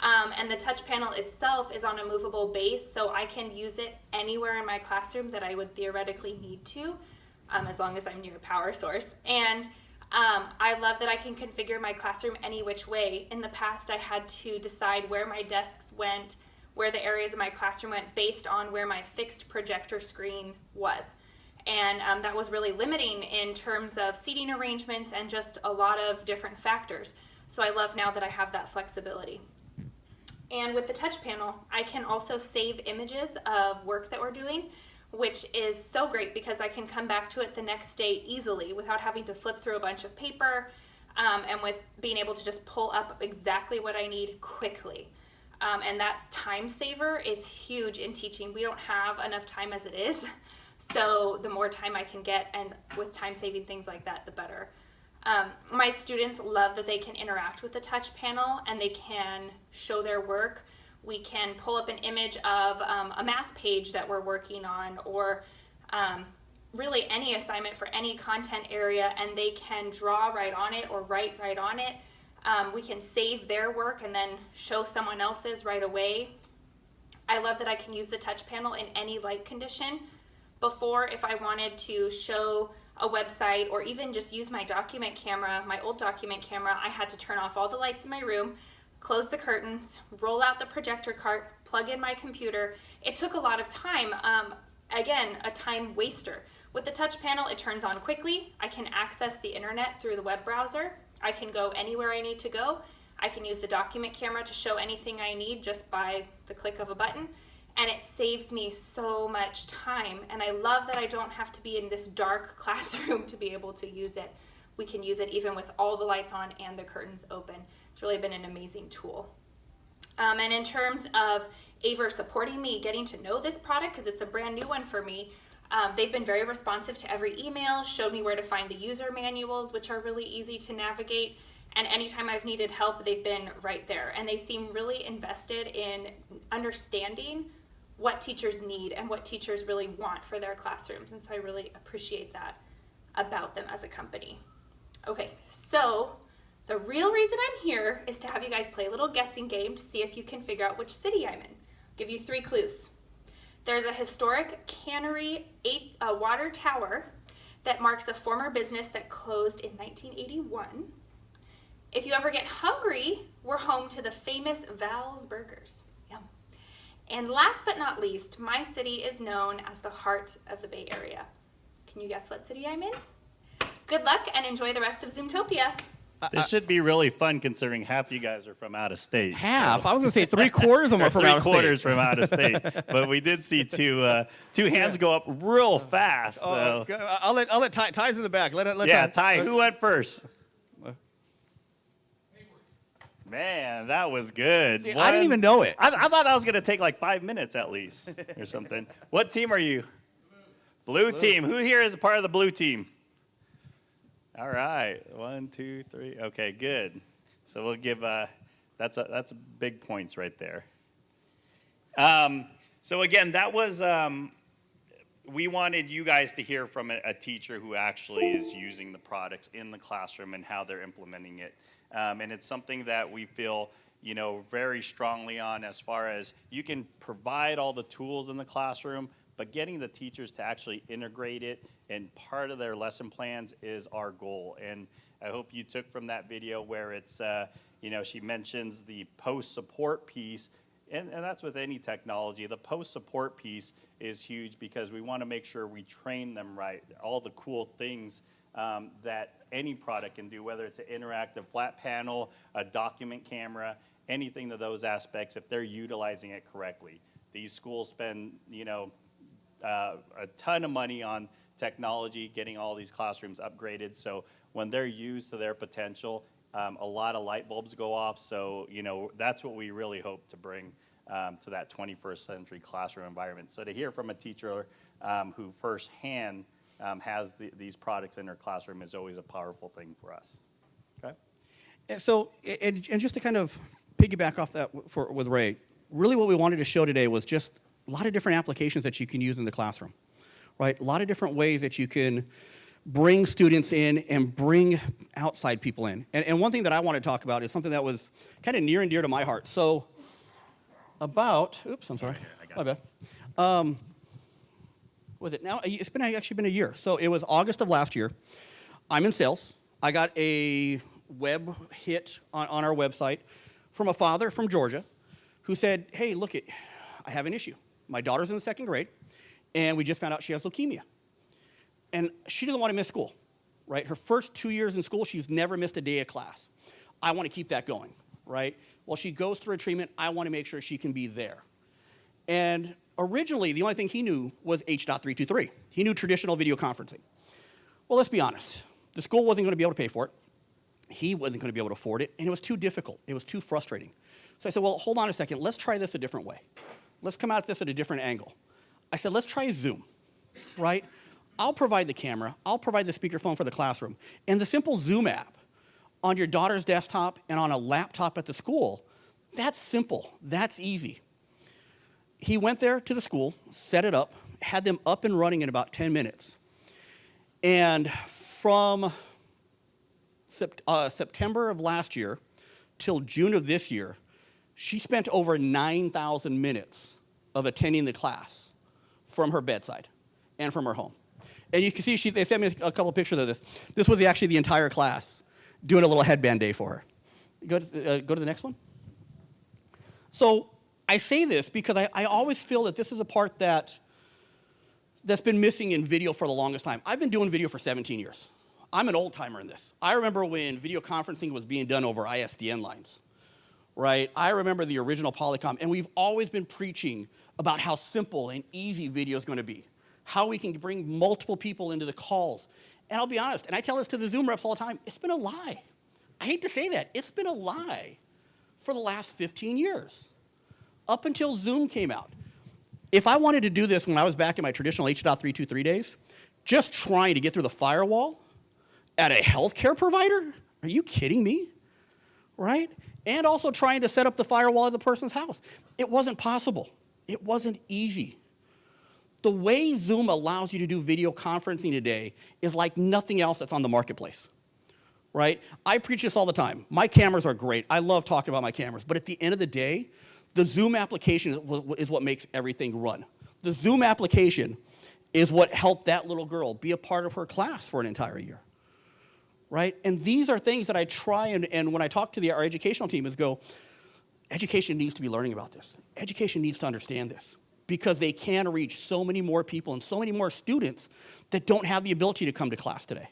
And the touch panel itself is on a movable base, so I can use it anywhere in my classroom that I would theoretically need to, as long as I'm near a power source. And I love that I can configure my classroom any which way. In the past, I had to decide where my desks went, where the areas of my classroom went based on where my fixed projector screen was. And that was really limiting in terms of seating arrangements and just a lot of different factors. So I love now that I have that flexibility. And with the touch panel, I can also save images of work that we're doing, which is so great because I can come back to it the next day easily without having to flip through a bunch of paper, and with being able to just pull up exactly what I need quickly. And that's time saver is huge in teaching. We don't have enough time as it is. So the more time I can get, and with time saving things like that, the better. My students love that they can interact with the touch panel and they can show their work. We can pull up an image of a math page that we're working on, or really any assignment for any content area, and they can draw right on it or write right on it. We can save their work and then show someone else's right away. I love that I can use the touch panel in any light condition. Before, if I wanted to show a website or even just use my document camera, my old document camera, I had to turn off all the lights in my room, close the curtains, roll out the projector cart, plug in my computer. It took a lot of time. Again, a time waster. With the touch panel, it turns on quickly. I can access the internet through the web browser. I can go anywhere I need to go. I can use the document camera to show anything I need just by the click of a button. And it saves me so much time. And I love that I don't have to be in this dark classroom to be able to use it. We can use it even with all the lights on and the curtains open. It's really been an amazing tool. And in terms of Aver supporting me, getting to know this product, because it's a brand new one for me, they've been very responsive to every email, showed me where to find the user manuals, which are really easy to navigate. And anytime I've needed help, they've been right there. And they seem really invested in understanding what teachers need and what teachers really want for their classrooms. And so I really appreciate that about them as a company. Okay, so the real reason I'm here is to have you guys play a little guessing game to see if you can figure out which city I'm in. I'll give you 3 clues. There's a historic cannery water tower that marks a former business that closed in 1981. If you ever get hungry, we're home to the famous Val's Burgers. Yum. And last but not least, my city is known as the heart of the Bay Area. Can you guess what city I'm in? Good luck and enjoy the rest of Zoomtopia. This should be really fun considering half you guys are from out of state. Half? So. I was going to say 3/4 of them are from out of state. 3/4 from out of state. But we did see two hands go up real fast. So. I'll let Ty's in the back. Let Ty, who went first? Man, that was good. See, I didn't even know it. I thought that was going to take like 5 minutes at least or something. What team are you? Blue team. Who here is a part of the blue team? All right. 1, 2, 3. Okay, good. So we'll give that's big points right there. So again, that was we wanted you guys to hear from a teacher who actually is using the products in the classroom and how they're implementing it. And it's something that we feel, very strongly on as far as you can provide all the tools in the classroom, but getting the teachers to actually integrate it and part of their lesson plans is our goal. And I hope you took from that video where it's, she mentions the post-support piece, and that's with any technology. The post-support piece is huge because we want to make sure we train them right, all the cool things that any product can do, whether it's an interactive flat panel, a document camera, anything to those aspects, if they're utilizing it correctly. These schools spend, a ton of money on technology, getting all these classrooms upgraded. So when they're used to their potential, a lot of light bulbs go off. So, that's what we really hope to bring to that 21st century classroom environment. So to hear from a teacher who firsthand has these products in their classroom is always a powerful thing for us. Okay. And so, and just to kind of piggyback off that with Ray, really what we wanted to show today was just a lot of different applications that you can use in the classroom, right? A lot of different ways that you can bring students in and bring outside people in. And one thing that I want to talk about is something that was kind of near and dear to my heart. So oops, I'm sorry, I got my bad. Was it now? It's been actually been a year. So it was August of last year. I'm in sales. I got a web hit on our website from a father from Georgia who said, hey, look, I have an issue. My daughter's in the 2nd grade, and we just found out she has leukemia. And she doesn't want to miss school, right? Her first 2 years in school, she's never missed a day of class. I want to keep that going, right? While she goes through a treatment, I want to make sure she can be there. And originally, the only thing he knew was H.323. He knew traditional video conferencing. Well, let's be honest. The school wasn't going to be able to pay for it. He wasn't going to be able to afford it, and it was too difficult. It was too frustrating. So I said, well, hold on a second. Let's try this a different way. Let's come at this at a different angle. I said, let's try Zoom, right? I'll provide the camera. I'll provide the speakerphone for the classroom. And the simple Zoom app on your daughter's desktop and on a laptop at the school, that's simple. That's easy. He went there to the school, set it up, had them up and running in about 10 minutes. And from September of last year till June of this year, she spent over 9,000 minutes of attending the class from her bedside and from her home. And you can see, they sent me a couple of pictures of this. This was actually the entire class doing a little headband day for her. Go to the next one. So I say this because I always feel that this is a part that's been missing in video for the longest time. I've been doing video for 17 years. I'm an old timer in this. I remember when video conferencing was being done over ISDN lines, right? I remember the original Polycom, and we've always been preaching about how simple and easy video is going to be, how we can bring multiple people into the calls. And I'll be honest, and I tell this to the Zoom reps all the time, it's been a lie. I hate to say that. It's been a lie for the last 15 years, up until Zoom came out. If I wanted to do this when I was back in my traditional H.323 days, just trying to get through the firewall at a healthcare provider? Are you kidding me? Right? And also trying to set up the firewall at the person's house. It wasn't possible. It wasn't easy. The way Zoom allows you to do video conferencing today is like nothing else that's on the marketplace, right? I preach this all the time. My cameras are great. I love talking about my cameras. But at the end of the day, the Zoom application is what makes everything run. The Zoom application is what helped that little girl be a part of her class for an entire year, right? And these are things that I try, and when I talk to our educational team, is go, education needs to be learning about this. Education needs to understand this, because they can reach so many more people and so many more students that don't have the ability to come to class today,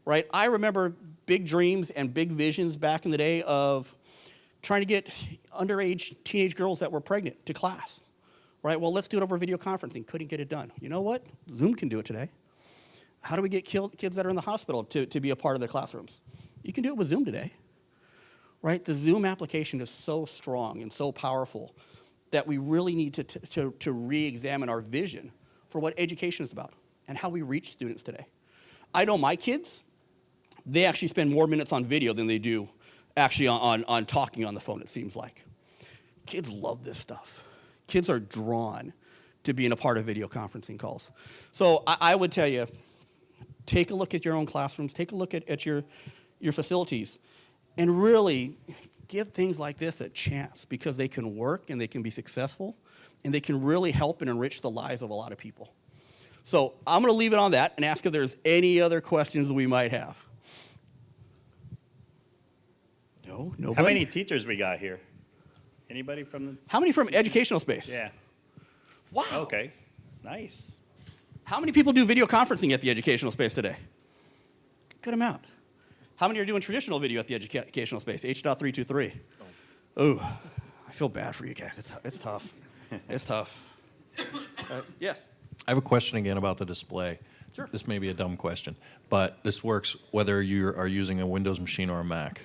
right? I remember big dreams and big visions back in the day of trying to get underage teenage girls that were pregnant to class, right? Well, let's do it over video conferencing. Couldn't get it done. You know what? Zoom can do it today. How do we get kids that are in the hospital to be a part of their classrooms? You can do it with Zoom today, right? The Zoom application is so strong and so powerful that we really need to re-examine our vision for what education is about and how we reach students today. I know my kids, they actually spend more minutes on video than they do actually on talking on the phone, it seems like. Kids love this stuff. Kids are drawn to being a part of video conferencing calls. So I would tell you, take a look at your own classrooms, take a look at your facilities, and really give things like this a chance, because they can work and they can be successful and they can really help and enrich the lives of a lot of people. So I'm going to leave it on that and ask if there's any other questions we might have. No? Nobody? How many teachers we got here? Anybody from the... How many from educational space? Yeah. Wow. Okay. Nice. How many people do video conferencing at the educational space today? Good amount. How many are doing traditional video at the educational space? H.323. Oh, I feel bad for you guys. It's tough. It's tough. Yes. I have a question again about the display. Sure. This may be a dumb question, but this works whether you are using a Windows machine or a Mac.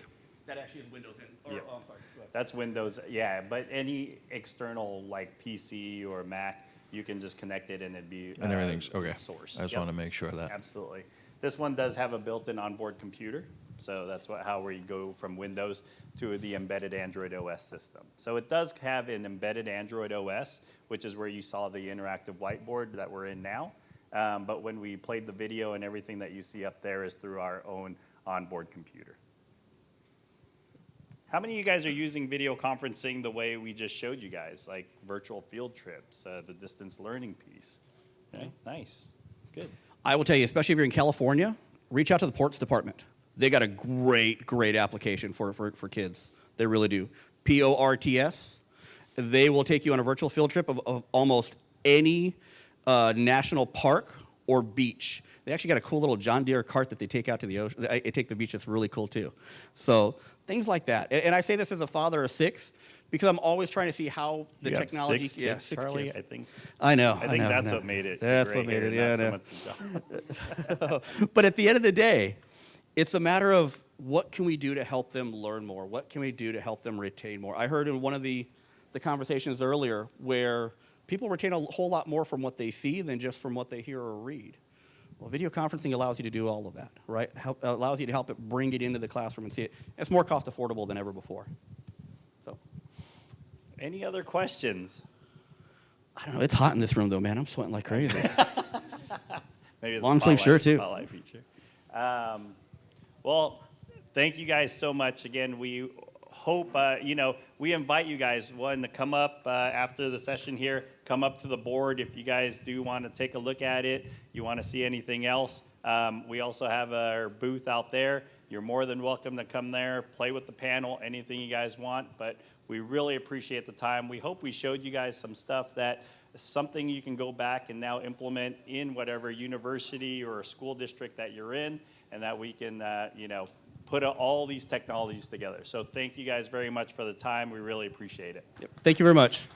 That actually is Windows in. Yeah. Oh, I'm sorry. Go ahead. That's Windows, yeah, but any external like PC or Mac, you can just connect it and it'd be And everything's okay. source. I just Yep. want to make sure of that. Absolutely. This one does have a built-in onboard computer, so that's how we go from Windows to the embedded Android OS system. So it does have an embedded Android OS, which is where you saw the interactive whiteboard that we're in now. But when we played the video and everything that you see up there is through our own onboard computer. How many of you guys are using video conferencing the way we just showed you guys, like virtual field trips, the distance learning piece? Okay, nice, good. I will tell you, especially if you're in California, reach out to the Ports Department. They got a great application for kids. They really do. PORTS. They will take you on a virtual field trip of almost any national park or beach. They actually got a cool little John Deere cart that they take out to the ocean. They take the beach. That's really cool too. So things like that. And I say this as a father of 6 because I'm always trying to see how the You have technology. 6 kids, 6 Charlie, kids. I think. I know. I think that's what made it. That's great what made here, it. Yeah, I not know. so much the job. But at the end of the day, it's a matter of what can we do to help them learn more? What can we do to help them retain more? I heard in one of the conversations earlier where people retain a whole lot more from what they see than just from what they hear or read. Well, video conferencing allows you to do all of that, right? Allows you to help it bring it into the classroom and see it. It's more cost affordable than ever before. So, Any other questions? I don't know. It's hot in this room, though, man. I'm sweating like crazy. Maybe the Long sleeve shirt, too. Spotlight feature. Well, thank you guys so much. Again, we hope, we invite you guys, one, to come up after the session here, come up to the board if you guys do want to take a look at it, you want to see anything else. We also have our booth out there. You're more than welcome to come there, play with the panel, anything you guys want, but we really appreciate the time. We hope we showed you guys some stuff that is something you can go back and now implement in whatever university or school district that you're in, and that we can, put all these technologies together. So thank you guys very much for the time. We really appreciate it. Yep. Thank you very much.